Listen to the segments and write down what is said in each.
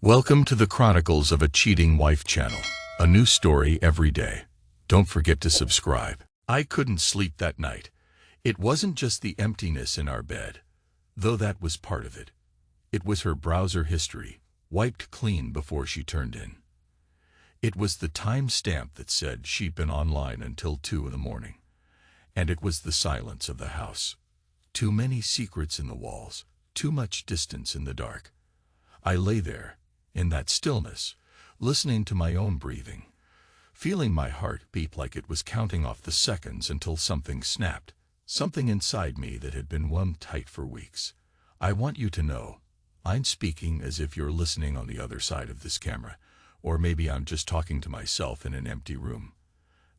Welcome to the Chronicles of a Cheating Wife channel. A new story every day. Don't forget to subscribe. I couldn't sleep that night. It wasn't just the emptiness in our bed, though that was part of it. It was her browser history, wiped clean before she turned in. It was the time stamp that said she'd been online until 2 in the morning. And it was the silence of the house. Too many secrets in the walls, too much distance in the dark. I lay there, in that stillness, listening to my own breathing, feeling my heart beat like it was counting off the seconds until something snapped, something inside me that had been wound tight for weeks. I want you to know, I'm speaking as if you're listening on the other side of this camera, or maybe I'm just talking to myself in an empty room,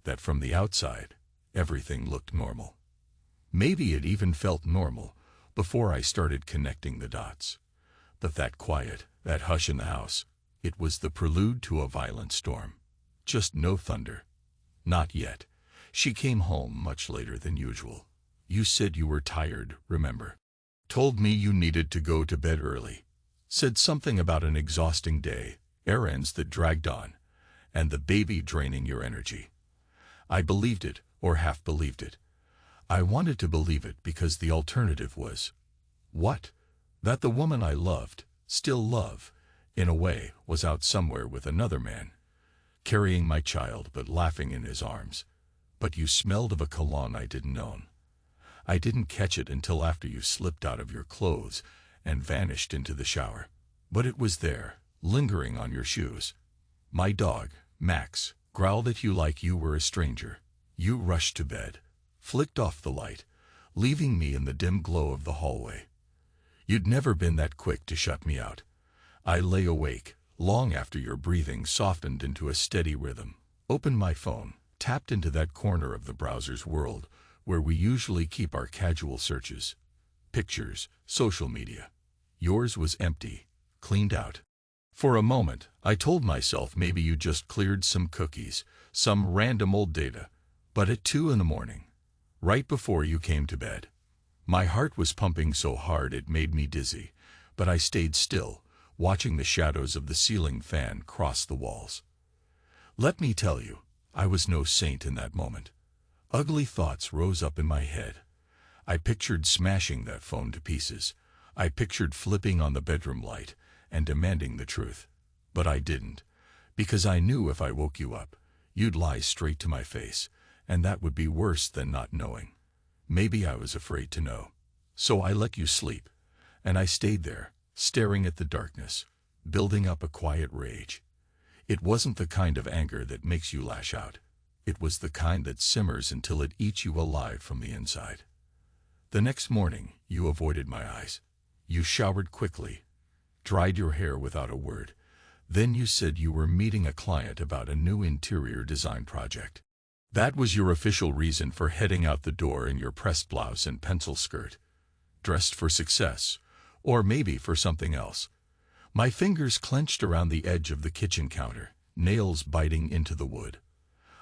that from the outside, everything looked normal. Maybe it even felt normal before I started connecting the dots. But that quiet, that hush in the house, it was the prelude to a violent storm. Just no thunder. Not yet. She came home much later than usual. You said you were tired, remember? Told me you needed to go to bed early. Said something about an exhausting day, errands that dragged on, and the baby draining your energy. I believed it, or half believed it. I wanted to believe it because the alternative was, what? That the woman I loved, still love, in a way, was out somewhere with another man, carrying my child but laughing in his arms. But you smelled of a cologne I didn't own. I didn't catch it until after you slipped out of your clothes and vanished into the shower. But it was there, lingering on your shoes. My dog, Max, growled at you like you were a stranger. You rushed to bed, flicked off the light, leaving me in the dim glow of the hallway. You'd never been that quick to shut me out. I lay awake, long after your breathing softened into a steady rhythm, opened my phone, tapped into that corner of the browser's world where we usually keep our casual searches. Pictures, social media. Yours was empty, cleaned out. For a moment, I told myself maybe you just cleared some cookies, some random old data. But at 2 in the morning, right before you came to bed, my heart was pumping so hard it made me dizzy, but I stayed still, watching the shadows of the ceiling fan cross the walls. Let me tell you, I was no saint in that moment. Ugly thoughts rose up in my head. I pictured smashing that phone to pieces. I pictured flipping on the bedroom light and demanding the truth. But I didn't, because I knew if I woke you up, you'd lie straight to my face, and that would be worse than not knowing. Maybe I was afraid to know. So I let you sleep, and I stayed there, staring at the darkness, building up a quiet rage. It wasn't the kind of anger that makes you lash out. It was the kind that simmers until it eats you alive from the inside. The next morning, you avoided my eyes. You showered quickly, dried your hair without a word. Then you said you were meeting a client about a new interior design project. That was your official reason for heading out the door in your pressed blouse and pencil skirt. Dressed for success, or maybe for something else. My fingers clenched around the edge of the kitchen counter, nails biting into the wood.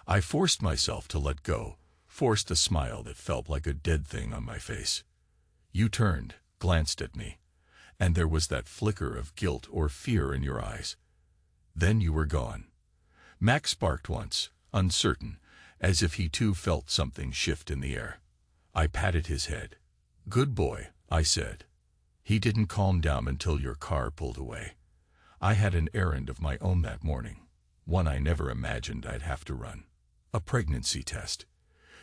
I forced myself to let go, forced a smile that felt like a dead thing on my face. You turned, glanced at me, and there was that flicker of guilt or fear in your eyes. Then you were gone. Max barked once, uncertain, as if he too felt something shift in the air. I patted his head. Good boy, I said. He didn't calm down until your car pulled away. I had an errand of my own that morning, one I never imagined I'd have to run. A pregnancy test.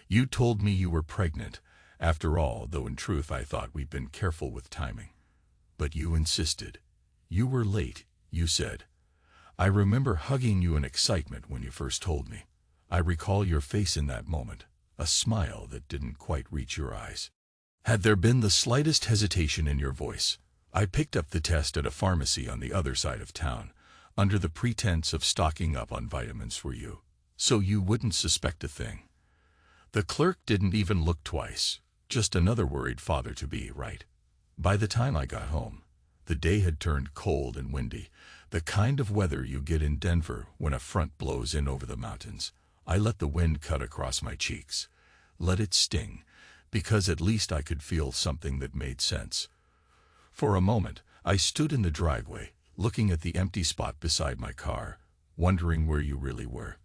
You told me you were pregnant, after all, though in truth I thought we'd been careful with timing. But you insisted. You were late, you said. I remember hugging you in excitement when you first told me. I recall your face in that moment, a smile that didn't quite reach your eyes. Had there been the slightest hesitation in your voice, I picked up the test at a pharmacy on the other side of town, under the pretense of stocking up on vitamins for you, so you wouldn't suspect a thing. The clerk didn't even look twice, just another worried father-to-be, right? By the time I got home, the day had turned cold and windy, the kind of weather you get in Denver when a front blows in over the mountains. I let the wind cut across my cheeks, let it sting, because at least I could feel something that made sense. For a moment, I stood in the driveway, looking at the empty spot beside my car, wondering where you really were.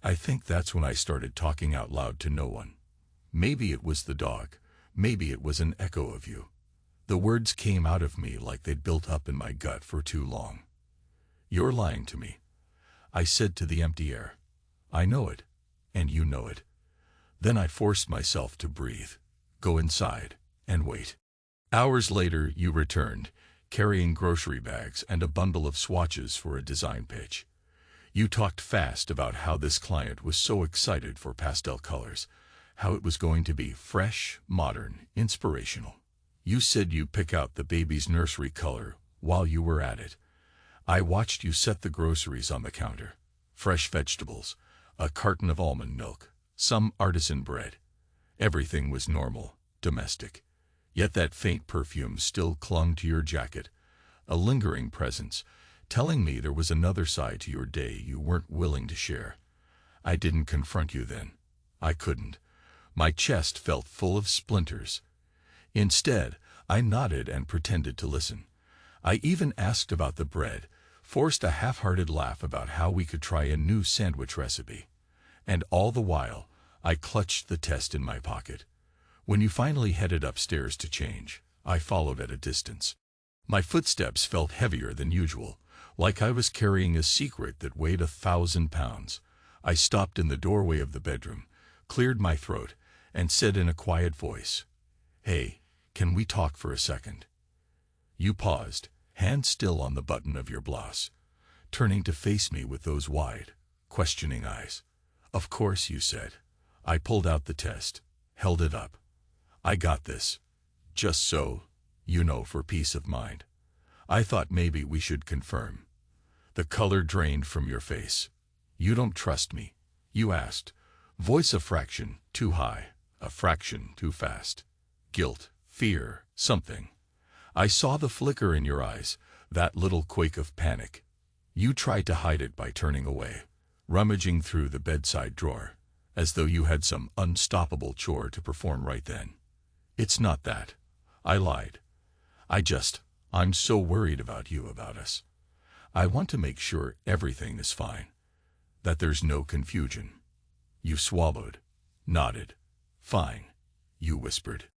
I think that's when I started talking out loud to no one. Maybe it was the dog. Maybe it was an echo of you. The words came out of me like they'd built up in my gut for too long. "You're lying to me," I said to the empty air. "I know it, and you know it." Then I forced myself to breathe, go inside, and wait. Hours later, you returned, carrying grocery bags and a bundle of swatches for a design pitch. You talked fast about how this client was so excited for pastel colors, how it was going to be fresh, modern, inspirational. You said you'd pick out the baby's nursery color while you were at it. I watched you set the groceries on the counter. Fresh vegetables, a carton of almond milk, some artisan bread. Everything was normal, domestic. Yet that faint perfume still clung to your jacket, a lingering presence, telling me there was another side to your day you weren't willing to share. I didn't confront you then. I couldn't. My chest felt full of splinters. Instead, I nodded and pretended to listen. I even asked about the bread, forced a half-hearted laugh about how we could try a new sandwich recipe. And all the while, I clutched the test in my pocket. When you finally headed upstairs to change, I followed at a distance. My footsteps felt heavier than usual, like I was carrying a secret that weighed 1,000 pounds. I stopped in the doorway of the bedroom, cleared my throat, and said in a quiet voice, "Hey, can we talk for a second?" You paused, hand still on the button of your blouse, turning to face me with those wide, questioning eyes. "Of course," you said. I pulled out the test, held it up. "I got this. Just so, you know, for peace of mind." I thought maybe we should confirm. The color drained from your face. "You don't trust me?" you asked, voice a fraction too high, a fraction too fast. Guilt, fear, something. I saw the flicker in your eyes, that little quake of panic. You tried to hide it by turning away, rummaging through the bedside drawer, as though you had some unstoppable chore to perform right then. "It's not that," I lied. I'm so worried about you, about us. I want to make sure everything is fine, that there's no confusion." You swallowed, nodded. "Fine," you whispered.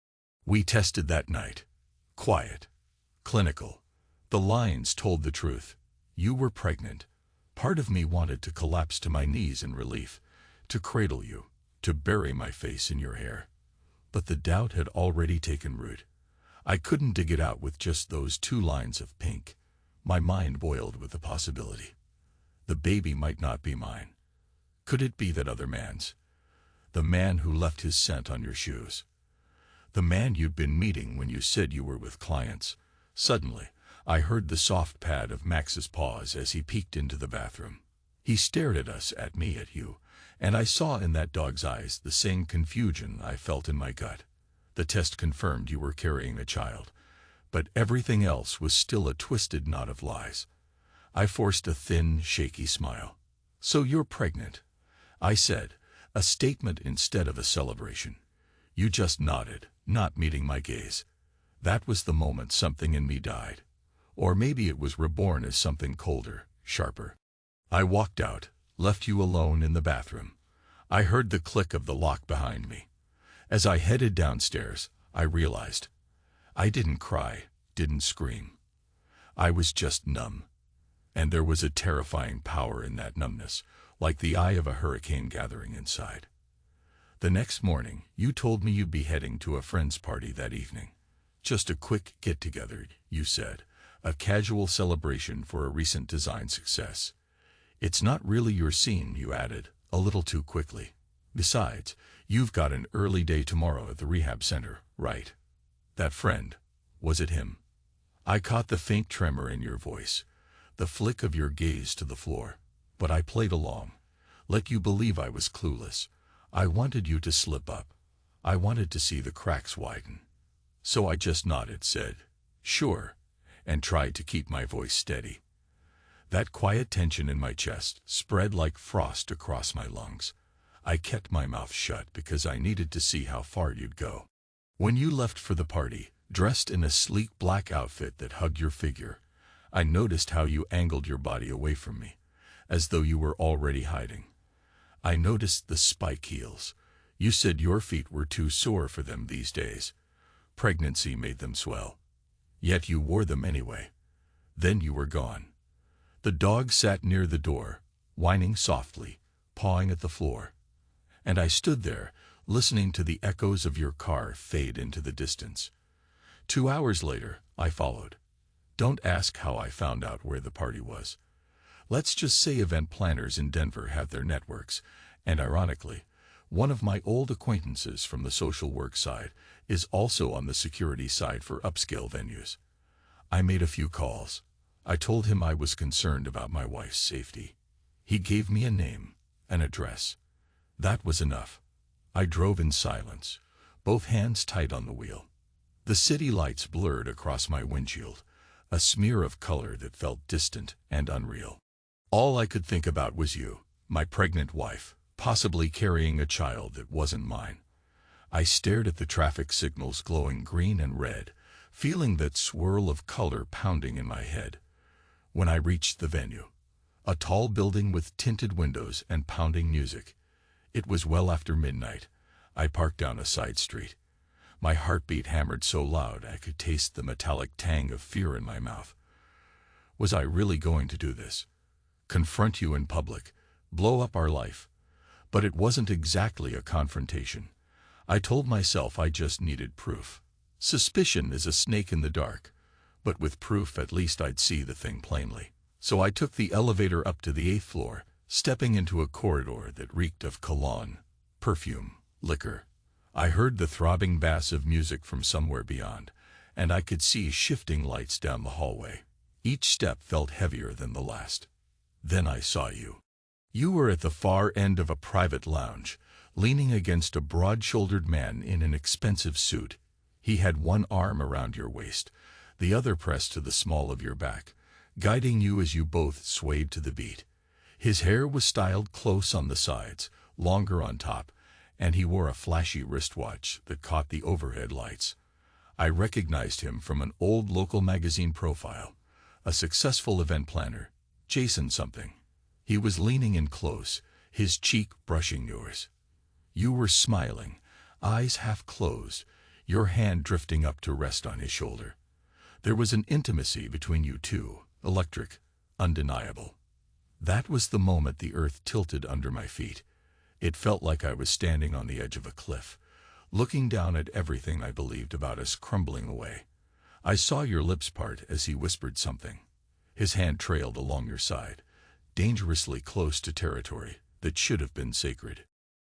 We tested that night. Quiet. Clinical. The lines told the truth. You were pregnant. Part of me wanted to collapse to my knees in relief, to cradle you, to bury my face in your hair. But the doubt had already taken root. I couldn't dig it out with just those 2 lines of pink. My mind boiled with the possibility. The baby might not be mine. Could it be that other man's? The man who left his scent on your shoes. The man you'd been meeting when you said you were with clients. Suddenly, I heard the soft pad of Max's paws as he peeked into the bathroom. He stared at us, at me, at you, and I saw in that dog's eyes the same confusion I felt in my gut. The test confirmed you were carrying a child, but everything else was still a twisted knot of lies. I forced a thin, shaky smile. "So you're pregnant," I said, a statement instead of a celebration. You just nodded, not meeting my gaze. That was the moment something in me died. Or maybe it was reborn as something colder, sharper. I walked out, left you alone in the bathroom. I heard the click of the lock behind me. As I headed downstairs, I realized I didn't cry, didn't scream. I was just numb. And there was a terrifying power in that numbness, like the eye of a hurricane gathering inside. The next morning, you told me you'd be heading to a friend's party that evening. "Just a quick get-together," you said, "a casual celebration for a recent design success." "It's not really your scene," you added, a little too quickly. "Besides, you've got an early day tomorrow at the rehab center, right?" That friend, was it him? I caught the faint tremor in your voice, the flick of your gaze to the floor. But I played along, let you believe I was clueless. I wanted you to slip up. I wanted to see the cracks widen. So I just nodded, said, "Sure," and tried to keep my voice steady. That quiet tension in my chest spread like frost across my lungs. I kept my mouth shut because I needed to see how far you'd go. When you left for the party, dressed in a sleek black outfit that hugged your figure, I noticed how you angled your body away from me, as though you were already hiding. I noticed the spike heels. You said your feet were too sore for them these days. Pregnancy made them swell. Yet you wore them anyway. Then you were gone. The dog sat near the door, whining softly, pawing at the floor. And I stood there, listening to the echoes of your car fade into the distance. 2 hours later, I followed. Don't ask how I found out where the party was. Let's just say event planners in Denver have their networks, and ironically, one of my old acquaintances from the social work side is also on the security side for upscale venues. I made a few calls. I told him I was concerned about my wife's safety. He gave me a name, an address. That was enough. I drove in silence, both hands tight on the wheel. The city lights blurred across my windshield, a smear of color that felt distant and unreal. All I could think about was you, my pregnant wife, possibly carrying a child that wasn't mine. I stared at the traffic signals glowing green and red, feeling that swirl of color pounding in my head. When I reached the venue, a tall building with tinted windows and pounding music. It was well after midnight. I parked down a side street. My heartbeat hammered so loud I could taste the metallic tang of fear in my mouth. Was I really going to do this? Confront you in public, blow up our life? But it wasn't exactly a confrontation. I told myself I just needed proof. Suspicion is a snake in the dark, but with proof at least I'd see the thing plainly. So I took the elevator up to the 8th floor, stepping into a corridor that reeked of cologne, perfume, liquor. I heard the throbbing bass of music from somewhere beyond, and I could see shifting lights down the hallway. Each step felt heavier than the last. Then I saw you. You were at the far end of a private lounge, leaning against a broad-shouldered man in an expensive suit. He had one arm around your waist, the other pressed to the small of your back, guiding you as you both swayed to the beat. His hair was styled close on the sides, longer on top, and he wore a flashy wristwatch that caught the overhead lights. I recognized him from an old local magazine profile, a successful event planner, Jason something. He was leaning in close, his cheek brushing yours. You were smiling, eyes half closed, your hand drifting up to rest on his shoulder. There was an intimacy between you two, electric, undeniable. That was the moment the earth tilted under my feet. It felt like I was standing on the edge of a cliff, looking down at everything I believed about us crumbling away. I saw your lips part as he whispered something. His hand trailed along your side, dangerously close to territory that should have been sacred.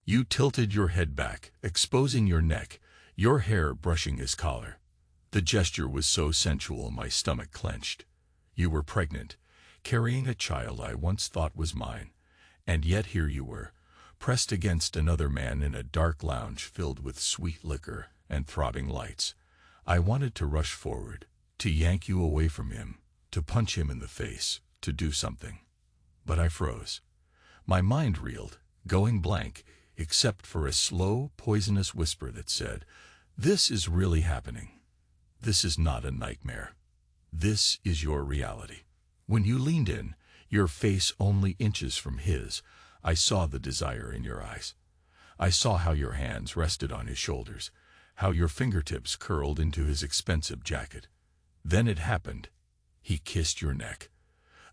You tilted your head back, exposing your neck, your hair brushing his collar. The gesture was so sensual my stomach clenched. You were pregnant, carrying a child I once thought was mine, and yet here you were, pressed against another man in a dark lounge filled with sweet liquor and throbbing lights. I wanted to rush forward, to yank you away from him, to punch him in the face, to do something. But I froze. My mind reeled, going blank, except for a slow, poisonous whisper that said, "This is really happening. This is not a nightmare. This is your reality." When you leaned in, your face only inches from his, I saw the desire in your eyes. I saw how your hands rested on his shoulders, how your fingertips curled into his expensive jacket. Then it happened. He kissed your neck.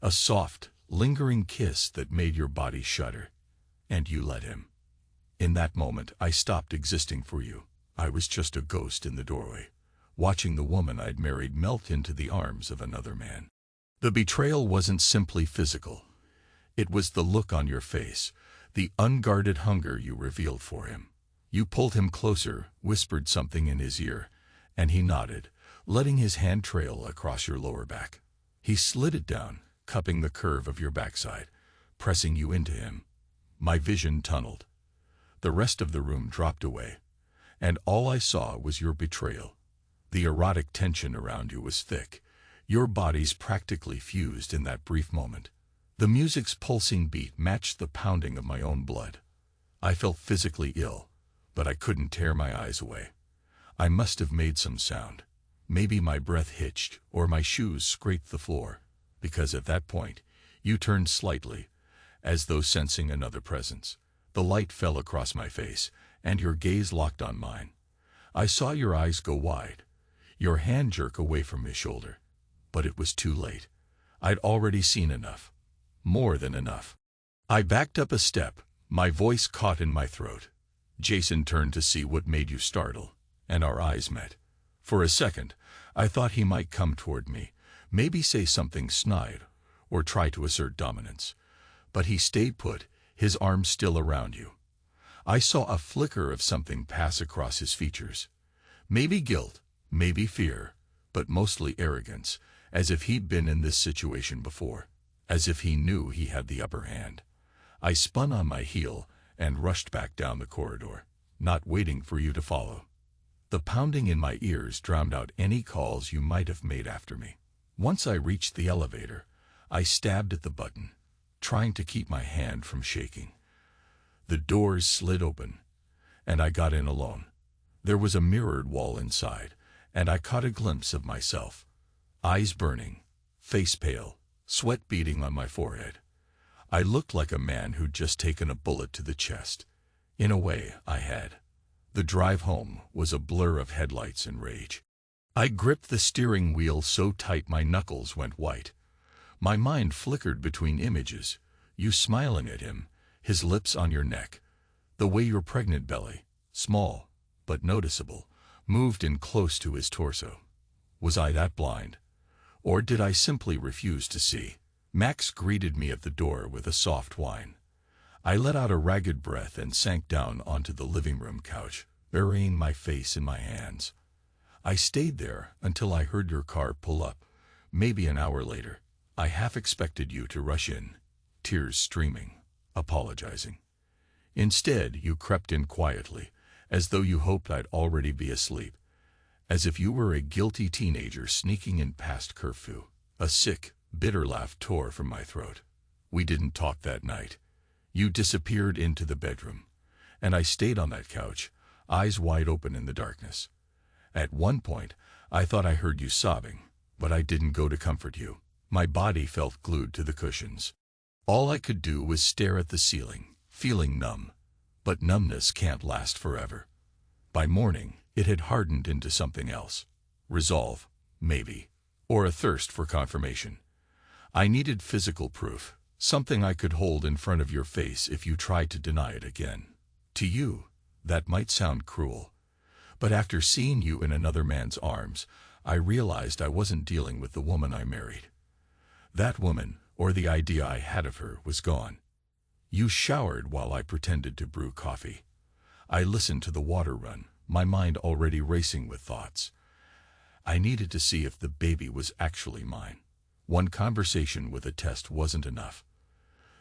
A soft, lingering kiss that made your body shudder. And you let him. In that moment, I stopped existing for you. I was just a ghost in the doorway, watching the woman I'd married melt into the arms of another man. The betrayal wasn't simply physical. It was the look on your face, the unguarded hunger you revealed for him. You pulled him closer, whispered something in his ear, and he nodded, letting his hand trail across your lower back. He slid it down, cupping the curve of your backside, pressing you into him. My vision tunneled. The rest of the room dropped away, and all I saw was your betrayal. The erotic tension around you was thick. Your bodies practically fused in that brief moment. The music's pulsing beat matched the pounding of my own blood. I felt physically ill, but I couldn't tear my eyes away. I must have made some sound. Maybe my breath hitched, or my shoes scraped the floor. because at that point, you turned slightly, as though sensing another presence. The light fell across my face, and your gaze locked on mine. I saw your eyes go wide, your hand jerk away from his shoulder. But it was too late. I'd already seen enough. More than enough. I backed up a step, my voice caught in my throat. Jason turned to see what made you startle, and our eyes met. For a second, I thought he might come toward me, maybe say something snide, or try to assert dominance. But he stayed put, his arms still around you. I saw a flicker of something pass across his features. Maybe guilt, maybe fear, but mostly arrogance, as if he'd been in this situation before, as if he knew he had the upper hand. I spun on my heel and rushed back down the corridor, not waiting for you to follow. The pounding in my ears drowned out any calls you might have made after me. Once I reached the elevator, I stabbed at the button, trying to keep my hand from shaking. The doors slid open, and I got in alone. There was a mirrored wall inside, and I caught a glimpse of myself. Eyes burning, face pale, sweat beading on my forehead. I looked like a man who'd just taken a bullet to the chest. In a way, I had. The drive home was a blur of headlights and rage. I gripped the steering wheel so tight my knuckles went white. My mind flickered between images, you smiling at him, his lips on your neck, the way your pregnant belly, small but noticeable, moved in close to his torso. Was I that blind? Or did I simply refuse to see? Max greeted me at the door with a soft whine. I let out a ragged breath and sank down onto the living room couch, burying my face in my hands. I stayed there until I heard your car pull up, maybe an hour later. I half expected you to rush in, tears streaming, apologizing. Instead, you crept in quietly, as though you hoped I'd already be asleep, as if you were a guilty teenager sneaking in past curfew. A sick, bitter laugh tore from my throat. We didn't talk that night. You disappeared into the bedroom, and I stayed on that couch, eyes wide open in the darkness. At one point, I thought I heard you sobbing, but I didn't go to comfort you. My body felt glued to the cushions. All I could do was stare at the ceiling, feeling numb. But numbness can't last forever. By morning, it had hardened into something else. Resolve, maybe, or a thirst for confirmation. I needed physical proof, something I could hold in front of your face if you tried to deny it again. To you, that might sound cruel. But after seeing you in another man's arms, I realized I wasn't dealing with the woman I married. That woman, or the idea I had of her, was gone. You showered while I pretended to brew coffee. I listened to the water run, my mind already racing with thoughts. I needed to see if the baby was actually mine. One conversation with a test wasn't enough.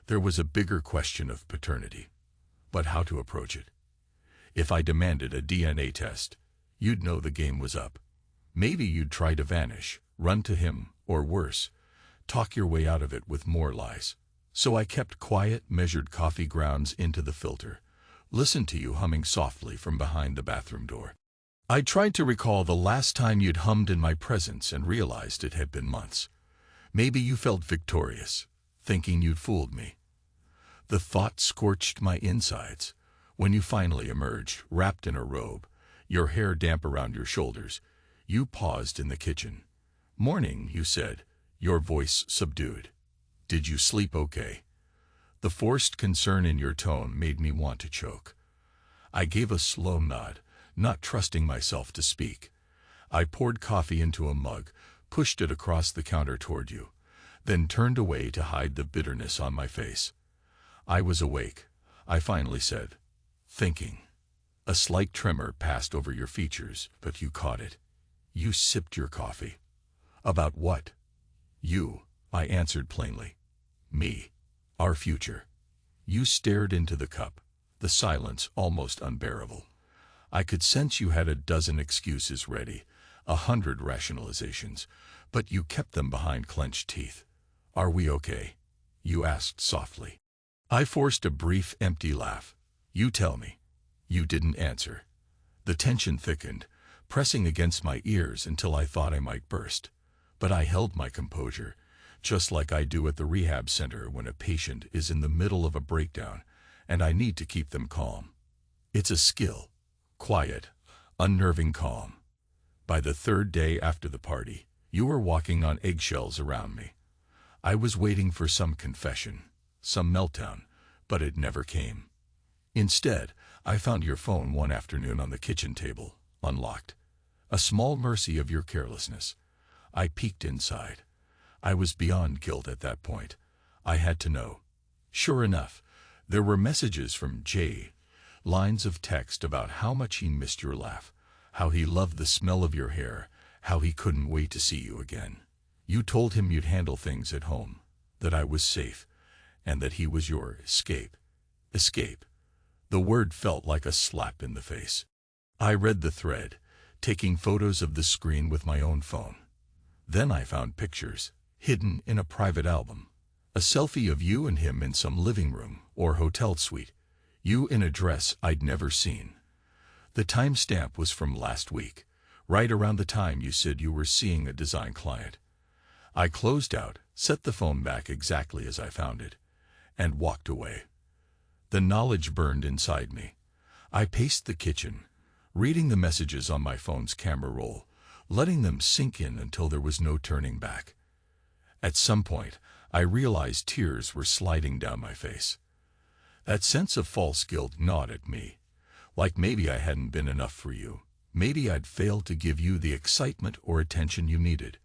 There was a bigger question of paternity. But how to approach it? If I demanded a DNA test, you'd know the game was up. Maybe you'd try to vanish, run to him, or worse, talk your way out of it with more lies. So I kept quiet, measured coffee grounds into the filter, listened to you humming softly from behind the bathroom door. I tried to recall the last time you'd hummed in my presence and realized it had been months. Maybe you felt victorious, thinking you'd fooled me. The thought scorched my insides. When you finally emerged, wrapped in a robe, your hair damp around your shoulders, you paused in the kitchen. "Morning," you said, your voice subdued. "Did you sleep okay?" The forced concern in your tone made me want to choke. I gave a slow nod, not trusting myself to speak. I poured coffee into a mug, pushed it across the counter toward you, then turned away to hide the bitterness on my face. I was awake, I finally said, thinking. A slight tremor passed over your features, but you caught it. You sipped your coffee. "About what?" "You," I answered plainly. "Me. Our future." You stared into the cup, the silence almost unbearable. I could sense you had a dozen excuses ready, 100 rationalizations, but you kept them behind clenched teeth. "Are we okay?" you asked softly. I forced a brief, empty laugh. "You tell me." You didn't answer. The tension thickened, pressing against my ears until I thought I might burst. But I held my composure, just like I do at the rehab center when a patient is in the middle of a breakdown and I need to keep them calm. It's a skill. Quiet, unnerving calm. By the third day after the party, you were walking on eggshells around me. I was waiting for some confession, some meltdown, but it never came. Instead, I found your phone one afternoon on the kitchen table, unlocked. A small mercy of your carelessness. I peeked inside. I was beyond guilt at that point. I had to know. Sure enough, there were messages from Jay, lines of text about how much he missed your laugh, how he loved the smell of your hair, how he couldn't wait to see you again. You told him you'd handle things at home, that I was safe, and that he was your escape. Escape. The word felt like a slap in the face. I read the thread, taking photos of the screen with my own phone. Then I found pictures, hidden in a private album. A selfie of you and him in some living room or hotel suite. You in a dress I'd never seen. The timestamp was from last week, right around the time you said you were seeing a design client. I closed out, set the phone back exactly as I found it, and walked away. The knowledge burned inside me. I paced the kitchen, reading the messages on my phone's camera roll, letting them sink in until there was no turning back. At some point, I realized tears were sliding down my face. That sense of false guilt gnawed at me, like maybe I hadn't been enough for you. Maybe I'd failed to give you the excitement or attention you needed.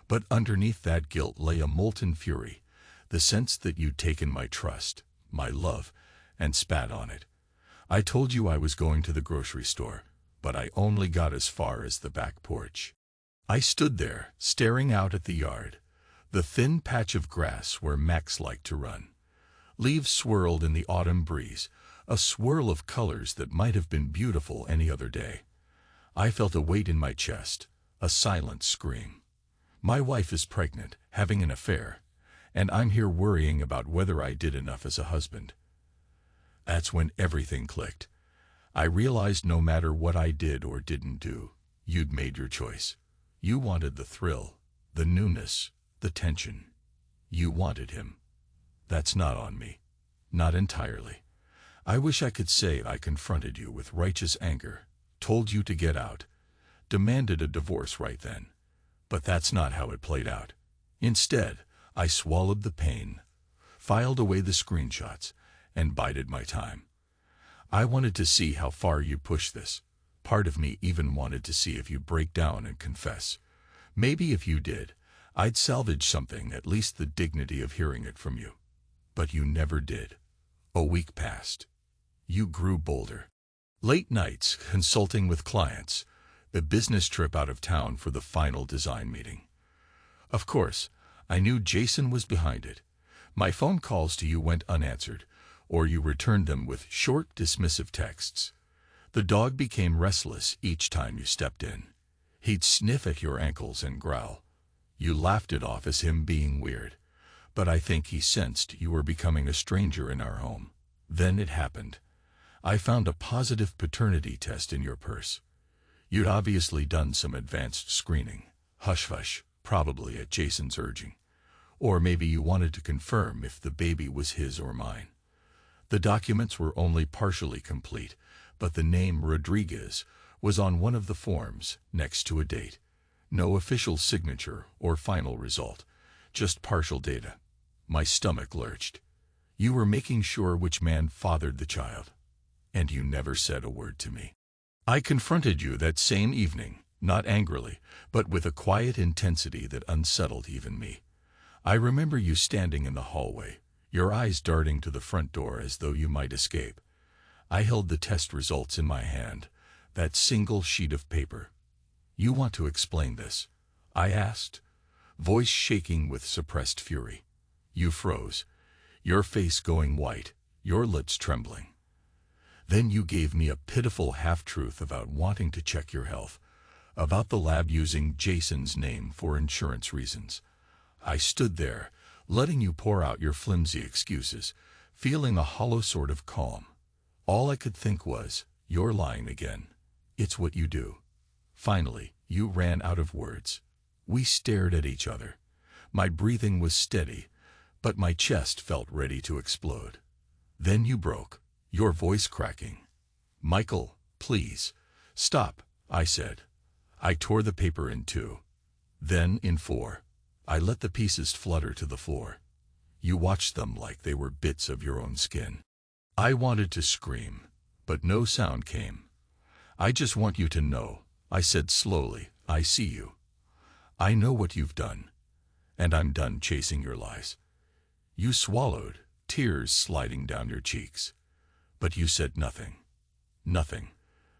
But underneath that guilt lay a molten fury, the sense that you'd taken my trust, my love, and spat on it. I told you I was going to the grocery store, but I only got as far as the back porch. I stood there, staring out at the yard, the thin patch of grass where Max liked to run. Leaves swirled in the autumn breeze, a swirl of colors that might have been beautiful any other day. I felt a weight in my chest, a silent scream. My wife is pregnant, having an affair, and I'm here worrying about whether I did enough as a husband. That's when everything clicked. I realized no matter what I did or didn't do, you'd made your choice. You wanted the thrill, the newness, the tension. You wanted him. That's not on me. Not entirely. I wish I could say I confronted you with righteous anger, told you to get out, demanded a divorce right then. But that's not how it played out. Instead, I swallowed the pain, filed away the screenshots, and bided my time. I wanted to see how far you push this. Part of me even wanted to see if you break down and confess. Maybe if you did, I'd salvage something, at least the dignity of hearing it from you. But you never did. A week passed. You grew bolder. Late nights, consulting with clients, a business trip out of town for the final design meeting. Of course, I knew Jason was behind it. My phone calls to you went unanswered, or you returned them with short, dismissive texts. The dog became restless each time you stepped in. He'd sniff at your ankles and growl. You laughed it off as him being weird, but I think he sensed you were becoming a stranger in our home. Then it happened. I found a positive paternity test in your purse. You'd obviously done some advanced screening, hush-hush, probably at Jason's urging. Or maybe you wanted to confirm if the baby was his or mine. The documents were only partially complete, but the name Rodriguez was on one of the forms next to a date. No official signature or final result, just partial data. My stomach lurched. You were making sure which man fathered the child, and you never said a word to me. I confronted you that same evening, not angrily, but with a quiet intensity that unsettled even me. I remember you standing in the hallway, your eyes darting to the front door as though you might escape. I held the test results in my hand, that single sheet of paper. You want to explain this? I asked, voice shaking with suppressed fury. You froze, your face going white, your lips trembling. Then you gave me a pitiful half-truth about wanting to check your health, about the lab using Jason's name for insurance reasons. I stood there, letting you pour out your flimsy excuses, feeling a hollow sort of calm. All I could think was, you're lying again. It's what you do. Finally, you ran out of words. We stared at each other. My breathing was steady, but my chest felt ready to explode. Then you broke, your voice cracking. "Michael, please, stop," I said. I tore the paper in two. Then in four. I let the pieces flutter to the floor. You watched them like they were bits of your own skin. I wanted to scream, but no sound came. "I just want you to know," I said slowly, "I see you. I know what you've done, and I'm done chasing your lies." You swallowed, tears sliding down your cheeks. But you said nothing. Nothing.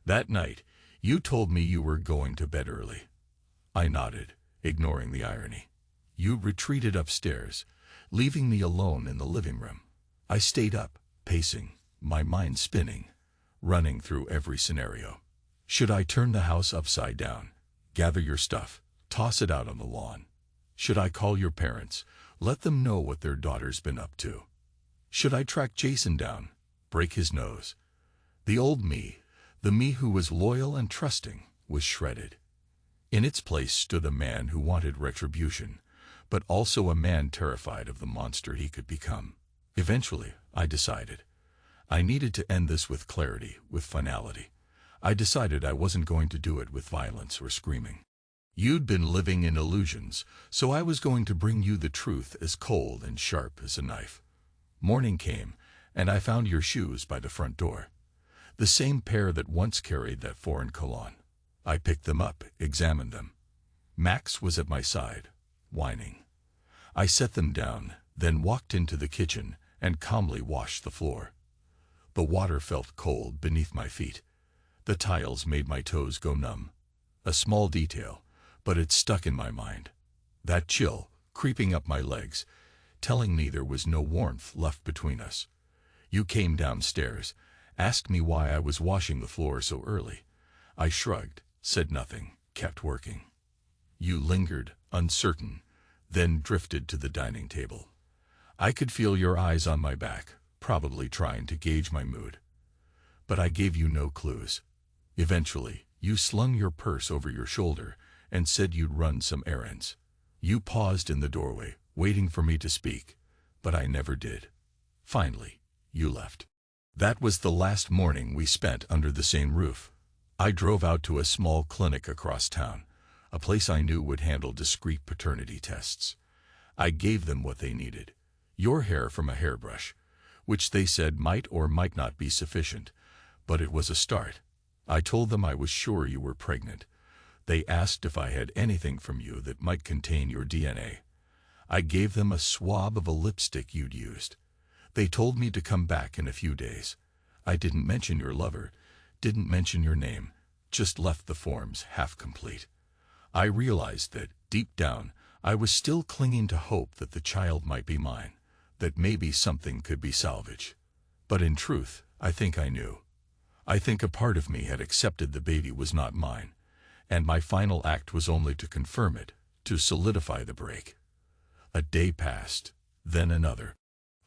That night, you told me you were going to bed early. I nodded, ignoring the irony. You retreated upstairs, leaving me alone in the living room. I stayed up, pacing, my mind spinning, running through every scenario. Should I turn the house upside down, gather your stuff, toss it out on the lawn? Should I call your parents, let them know what their daughter's been up to? Should I track Jason down, break his nose? The old me, the me who was loyal and trusting, was shredded. In its place stood a man who wanted retribution, but also a man terrified of the monster he could become. Eventually, I decided. I needed to end this with clarity, with finality. I decided I wasn't going to do it with violence or screaming. You'd been living in illusions, so I was going to bring you the truth as cold and sharp as a knife. Morning came, and I found your shoes by the front door. The same pair that once carried that foreign cologne. I picked them up, examined them. Max was at my side, whining. I set them down, then walked into the kitchen and calmly washed the floor. The water felt cold beneath my feet. The tiles made my toes go numb. A small detail, but it stuck in my mind. That chill, creeping up my legs, telling me there was no warmth left between us. You came downstairs, asked me why I was washing the floor so early. I shrugged, said nothing, kept working. You lingered, uncertain, then drifted to the dining table. I could feel your eyes on my back, probably trying to gauge my mood. But I gave you no clues. Eventually, you slung your purse over your shoulder and said you'd run some errands. You paused in the doorway, waiting for me to speak, but I never did. Finally, you left. That was the last morning we spent under the same roof. I drove out to a small clinic across town, a place I knew would handle discreet paternity tests. I gave them what they needed. Your hair from a hairbrush, which they said might or might not be sufficient, but it was a start. I told them I was sure you were pregnant. They asked if I had anything from you that might contain your DNA. I gave them a swab of a lipstick you'd used. They told me to come back in a few days. I didn't mention your lover, didn't mention your name, just left the forms half complete. I realized that, deep down, I was still clinging to hope that the child might be mine, that maybe something could be salvaged. But in truth, I think I knew. I think a part of me had accepted the baby was not mine, and my final act was only to confirm it, to solidify the break. A day passed, then another.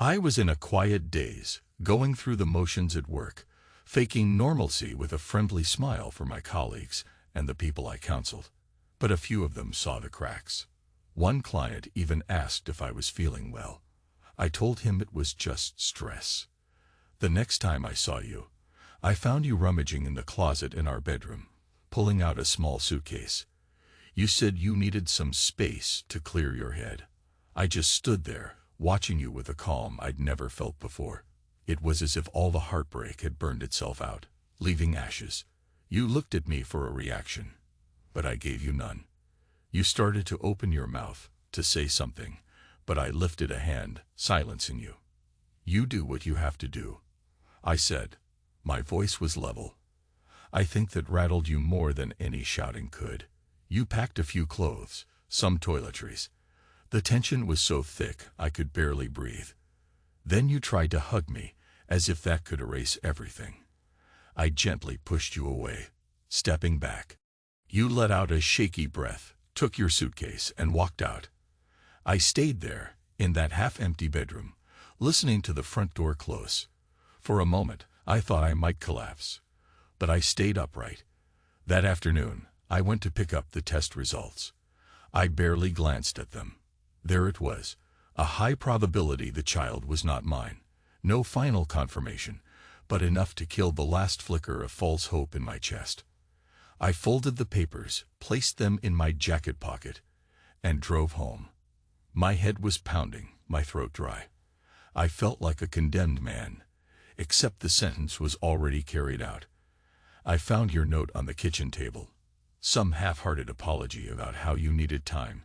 I was in a quiet daze, going through the motions at work, faking normalcy with a friendly smile for my colleagues and the people I counseled. But a few of them saw the cracks. One client even asked if I was feeling well. I told him it was just stress. The next time I saw you, I found you rummaging in the closet in our bedroom, pulling out a small suitcase. You said you needed some space to clear your head. I just stood there, watching you with a calm I'd never felt before. It was as if all the heartbreak had burned itself out, leaving ashes. You looked at me for a reaction, but I gave you none. You started to open your mouth, to say something, but I lifted a hand, silencing you. You do what you have to do, I said. My voice was level. I think that rattled you more than any shouting could. You packed a few clothes, some toiletries. The tension was so thick I could barely breathe. Then you tried to hug me, as if that could erase everything. I gently pushed you away, stepping back. You let out a shaky breath, took your suitcase, and walked out. I stayed there, in that half-empty bedroom, listening to the front door close. For a moment, I thought I might collapse. But I stayed upright. That afternoon, I went to pick up the test results. I barely glanced at them. There it was, a high probability the child was not mine. No final confirmation, but enough to kill the last flicker of false hope in my chest. I folded the papers, placed them in my jacket pocket, and drove home. My head was pounding, my throat dry. I felt like a condemned man, except the sentence was already carried out. I found your note on the kitchen table. Some half-hearted apology about how you needed time,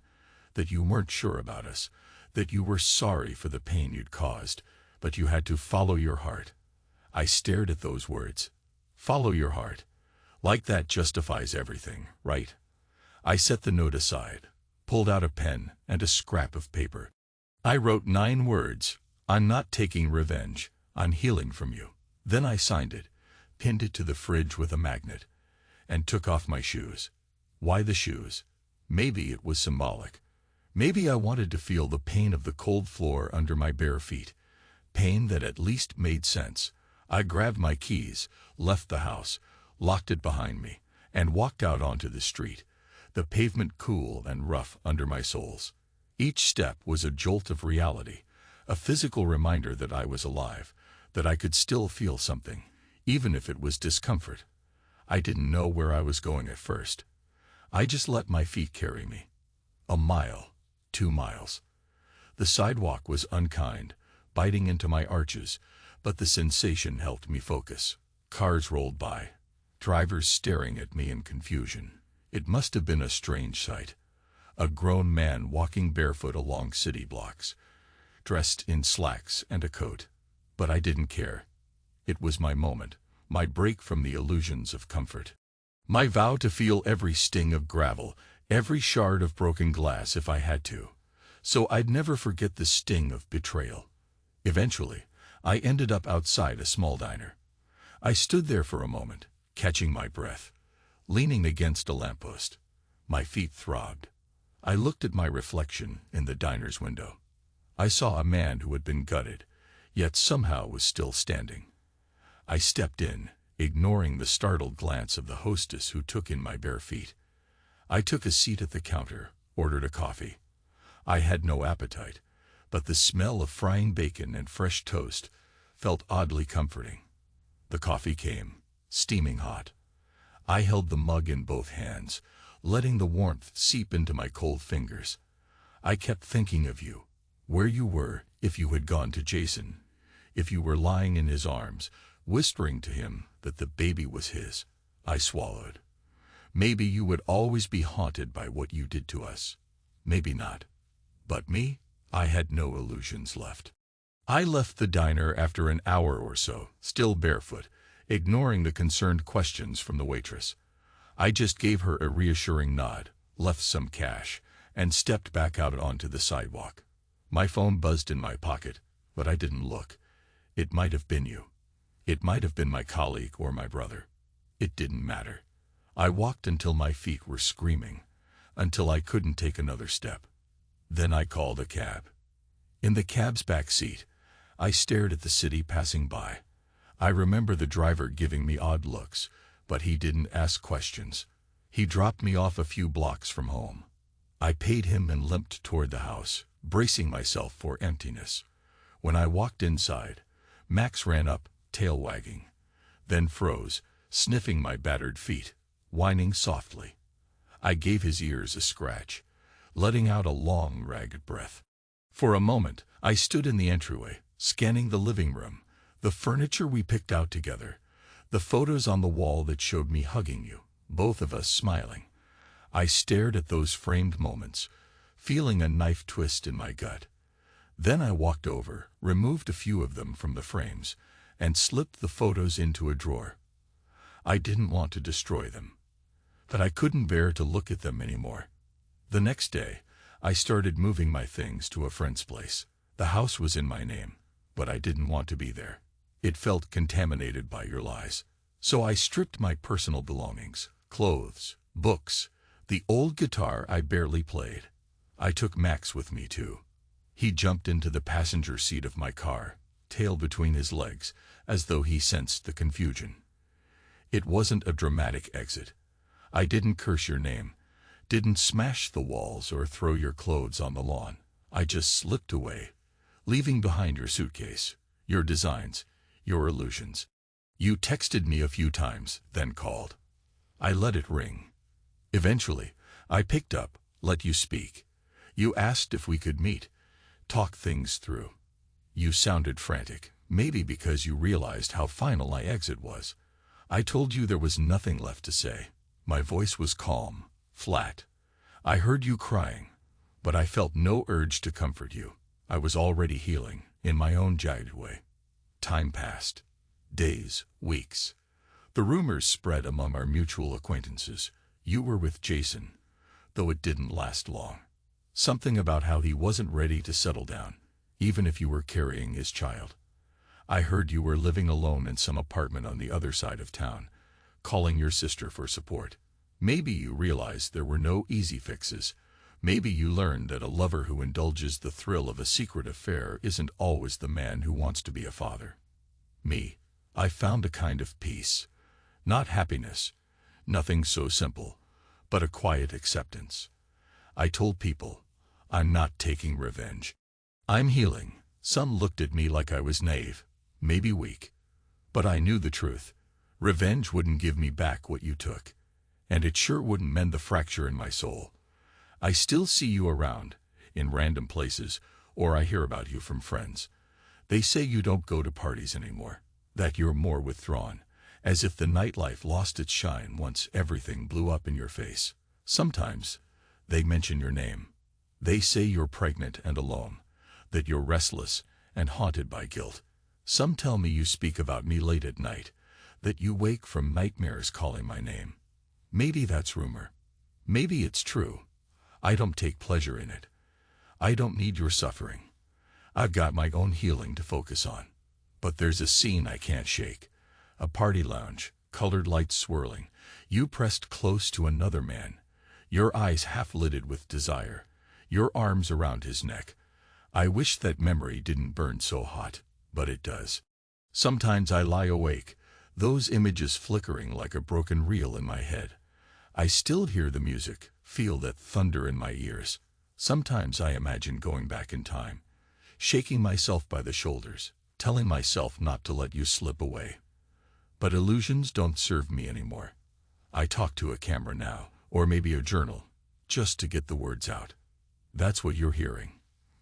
that you weren't sure about us, that you were sorry for the pain you'd caused, but you had to follow your heart. I stared at those words. Follow your heart. Like that justifies everything, right? I set the note aside, pulled out a pen and a scrap of paper. I wrote 9 words. I'm not taking revenge. I'm healing from you. Then I signed it, pinned it to the fridge with a magnet, and took off my shoes. Why the shoes? Maybe it was symbolic. Maybe I wanted to feel the pain of the cold floor under my bare feet. Pain that at least made sense. I grabbed my keys, left the house, locked it behind me, and walked out onto the street, the pavement cool and rough under my soles. Each step was a jolt of reality, a physical reminder that I was alive, that I could still feel something, even if it was discomfort. I didn't know where I was going at first. I just let my feet carry me. A mile, 2 miles. The sidewalk was unkind, biting into my arches, but the sensation helped me focus. Cars rolled by, drivers staring at me in confusion. It must have been a strange sight. A grown man walking barefoot along city blocks, dressed in slacks and a coat. But I didn't care. It was my moment, my break from the illusions of comfort. My vow to feel every sting of gravel, every shard of broken glass if I had to. So I'd never forget the sting of betrayal. Eventually, I ended up outside a small diner. I stood there for a moment, catching my breath, leaning against a lamppost. My feet throbbed. I looked at my reflection in the diner's window. I saw a man who had been gutted, yet somehow was still standing. I stepped in, ignoring the startled glance of the hostess who took in my bare feet. I took a seat at the counter, ordered a coffee. I had no appetite, but the smell of frying bacon and fresh toast felt oddly comforting. The coffee came, steaming hot. I held the mug in both hands, letting the warmth seep into my cold fingers. I kept thinking of you, where you were if you had gone to Jason, if you were lying in his arms, whispering to him that the baby was his. I swallowed. Maybe you would always be haunted by what you did to us. Maybe not. But me? I had no illusions left. I left the diner after an hour or so, still barefoot, ignoring the concerned questions from the waitress. I just gave her a reassuring nod, left some cash, and stepped back out onto the sidewalk. My phone buzzed in my pocket, but I didn't look. It might have been you. It might have been my colleague or my brother. It didn't matter. I walked until my feet were screaming, until I couldn't take another step. Then I called a cab. In the cab's back seat, I stared at the city passing by. I remember the driver giving me odd looks, but he didn't ask questions. He dropped me off a few blocks from home. I paid him and limped toward the house, bracing myself for emptiness. When I walked inside, Max ran up, tail wagging, then froze, sniffing my battered feet, whining softly. I gave his ears a scratch, letting out a long, ragged breath. For a moment, I stood in the entryway, scanning the living room, the furniture we picked out together, the photos on the wall that showed me hugging you, both of us smiling. I stared at those framed moments, feeling a knife twist in my gut. Then I walked over, removed a few of them from the frames, and slipped the photos into a drawer. I didn't want to destroy them, but I couldn't bear to look at them anymore. The next day, I started moving my things to a friend's place. The house was in my name, but I didn't want to be there. It felt contaminated by your lies. So I stripped my personal belongings, clothes, books, the old guitar I barely played. I took Max with me too. He jumped into the passenger seat of my car, tail between his legs, as though he sensed the confusion. It wasn't a dramatic exit. I didn't curse your name, didn't smash the walls or throw your clothes on the lawn. I just slipped away, leaving behind your suitcase, your designs, your illusions. You texted me a few times, then called. I let it ring. Eventually, I picked up, let you speak. You asked if we could meet, talk things through. You sounded frantic, maybe because you realized how final my exit was. I told you there was nothing left to say. My voice was calm, flat. I heard you crying, but I felt no urge to comfort you. I was already healing, in my own jagged way. Time passed. Days, weeks. The rumors spread among our mutual acquaintances. You were with Jason, though it didn't last long. Something about how he wasn't ready to settle down, even if you were carrying his child. I heard you were living alone in some apartment on the other side of town, calling your sister for support. Maybe you realized there were no easy fixes. Maybe you learned that a lover who indulges the thrill of a secret affair isn't always the man who wants to be a father. Me, I found a kind of peace. Not happiness, nothing so simple, but a quiet acceptance. I told people, I'm not taking revenge. I'm healing. Some looked at me like I was naive, maybe weak. But I knew the truth. Revenge wouldn't give me back what you took. And it sure wouldn't mend the fracture in my soul. I still see you around, in random places, or I hear about you from friends. They say you don't go to parties anymore, that you're more withdrawn, as if the nightlife lost its shine once everything blew up in your face. Sometimes, they mention your name. They say you're pregnant and alone, that you're restless and haunted by guilt. Some tell me you speak about me late at night, that you wake from nightmares calling my name. Maybe that's rumor. Maybe it's true. I don't take pleasure in it. I don't need your suffering. I've got my own healing to focus on. But there's a scene I can't shake. A party lounge, colored lights swirling. You pressed close to another man, your eyes half-lidded with desire, your arms around his neck. I wish that memory didn't burn so hot, but it does. Sometimes I lie awake, those images flickering like a broken reel in my head. I still hear the music, feel that thunder in my ears. Sometimes I imagine going back in time, shaking myself by the shoulders, telling myself not to let you slip away. But illusions don't serve me anymore. I talk to a camera now, or maybe a journal, just to get the words out. That's what you're hearing.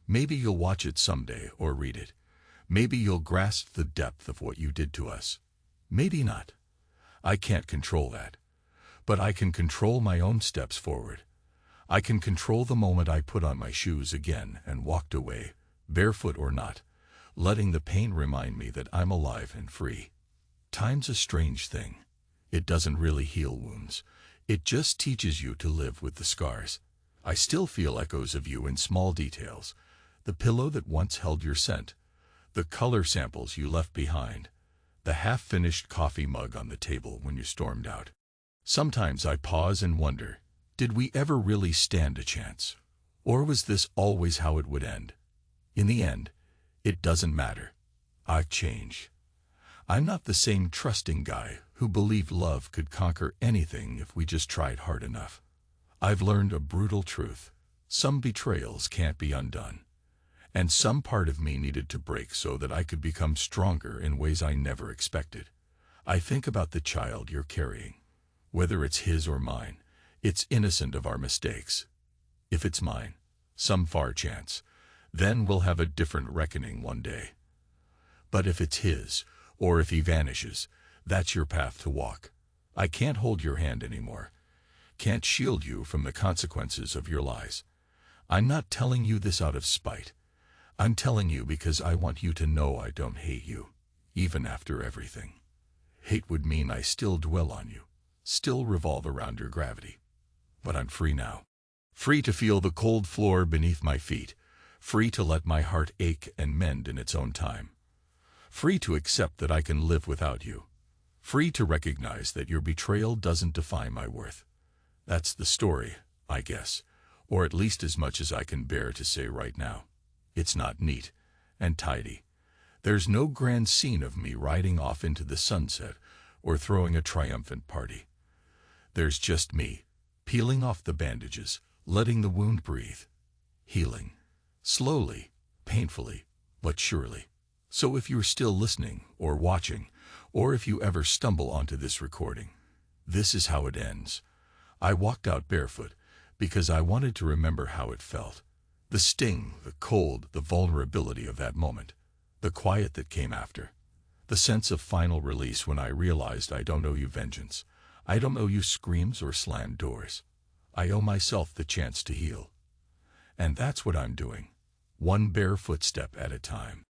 Maybe you'll watch it someday or read it. Maybe you'll grasp the depth of what you did to us. Maybe not. I can't control that. But I can control my own steps forward. I can control the moment I put on my shoes again and walked away, barefoot or not, letting the pain remind me that I'm alive and free. Time's a strange thing. It doesn't really heal wounds. It just teaches you to live with the scars. I still feel echoes of you in small details. The pillow that once held your scent, the color samples you left behind, the half-finished coffee mug on the table when you stormed out. Sometimes I pause and wonder, did we ever really stand a chance? Or was this always how it would end? In the end, it doesn't matter. I've changed. I'm not the same trusting guy who believed love could conquer anything if we just tried hard enough. I've learned a brutal truth. Some betrayals can't be undone. And some part of me needed to break so that I could become stronger in ways I never expected. I think about the child you're carrying. Whether it's his or mine, it's innocent of our mistakes. If it's mine, some far chance, then we'll have a different reckoning one day. But if it's his, or if he vanishes, that's your path to walk. I can't hold your hand anymore. Can't shield you from the consequences of your lies. I'm not telling you this out of spite. I'm telling you because I want you to know I don't hate you, even after everything. Hate would mean I still dwell on you, still revolve around your gravity. But I'm free now. Free to feel the cold floor beneath my feet. Free to let my heart ache and mend in its own time. Free to accept that I can live without you. Free to recognize that your betrayal doesn't define my worth. That's the story, I guess, or at least as much as I can bear to say right now. It's not neat and tidy. There's no grand scene of me riding off into the sunset or throwing a triumphant party. There's just me, peeling off the bandages, letting the wound breathe, healing. Slowly, painfully, but surely. So if you're still listening or watching, or if you ever stumble onto this recording, this is how it ends. I walked out barefoot because I wanted to remember how it felt. The sting, the cold, the vulnerability of that moment. The quiet that came after. The sense of final release when I realized I don't owe you vengeance. I don't owe you screams or slammed doors. I owe myself the chance to heal. And that's what I'm doing. One bare footstep at a time.